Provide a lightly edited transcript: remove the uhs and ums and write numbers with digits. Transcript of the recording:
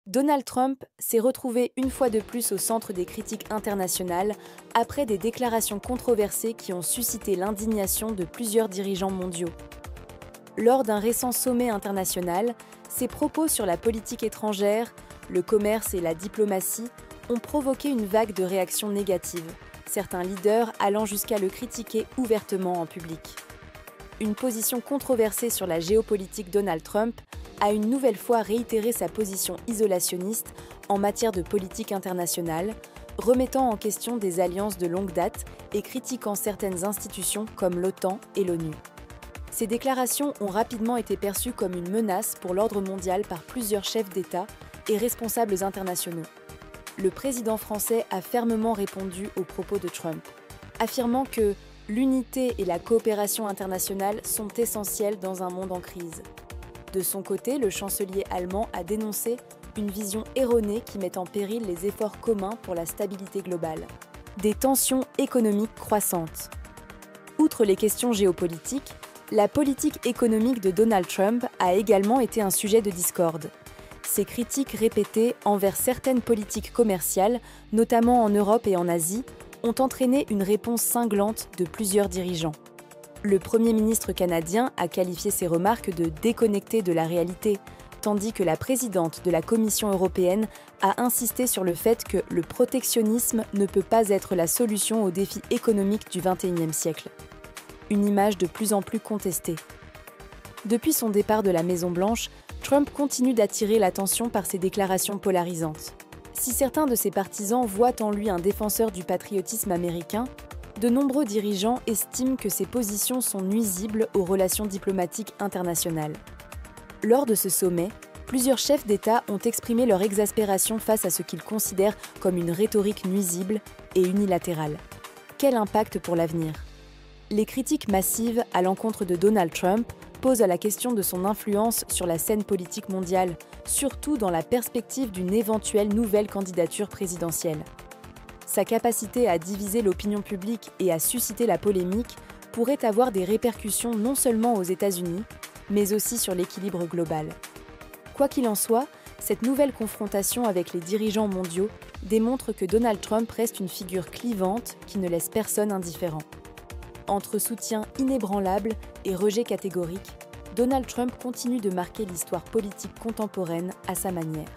Donald Trump s'est retrouvé une fois de plus au centre des critiques internationales après des déclarations controversées qui ont suscité l'indignation de plusieurs dirigeants mondiaux. Lors d'un récent sommet international, ses propos sur la politique étrangère, le commerce et la diplomatie ont provoqué une vague de réactions négatives, certains leaders allant jusqu'à le critiquer ouvertement en public. Une position controversée sur la géopolitique Donald Trump a une nouvelle fois réitéré sa position isolationniste en matière de politique internationale, remettant en question des alliances de longue date et critiquant certaines institutions comme l'OTAN et l'ONU. Ces déclarations ont rapidement été perçues comme une menace pour l'ordre mondial par plusieurs chefs d'État et responsables internationaux. Le président français a fermement répondu aux propos de Trump, affirmant que l'unité et la coopération internationale sont essentielles dans un monde en crise. De son côté, le chancelier allemand a dénoncé une vision erronée qui met en péril les efforts communs pour la stabilité globale. Des tensions économiques croissantes. Outre les questions géopolitiques, la politique économique de Donald Trump a également été un sujet de discorde. Ses critiques répétées envers certaines politiques commerciales, notamment en Europe et en Asie, ont entraîné une réponse cinglante de plusieurs dirigeants. Le Premier ministre canadien a qualifié ces remarques de déconnectées de la réalité, tandis que la présidente de la Commission européenne a insisté sur le fait que le protectionnisme ne peut pas être la solution aux défis économiques du XXIe siècle. Une image de plus en plus contestée. Depuis son départ de la Maison-Blanche, Trump continue d'attirer l'attention par ses déclarations polarisantes. Si certains de ses partisans voient en lui un défenseur du patriotisme américain, de nombreux dirigeants estiment que ses positions sont nuisibles aux relations diplomatiques internationales. Lors de ce sommet, plusieurs chefs d'État ont exprimé leur exaspération face à ce qu'ils considèrent comme une rhétorique nuisible et unilatérale. Quel impact pour l'avenir ? Les critiques massives à l'encontre de Donald Trump posent la question de son influence sur la scène politique mondiale, surtout dans la perspective d'une éventuelle nouvelle candidature présidentielle. Sa capacité à diviser l'opinion publique et à susciter la polémique pourrait avoir des répercussions non seulement aux États-Unis, mais aussi sur l'équilibre global. Quoi qu'il en soit, cette nouvelle confrontation avec les dirigeants mondiaux démontre que Donald Trump reste une figure clivante qui ne laisse personne indifférent. Entre soutien inébranlable et rejet catégorique, Donald Trump continue de marquer l'histoire politique contemporaine à sa manière.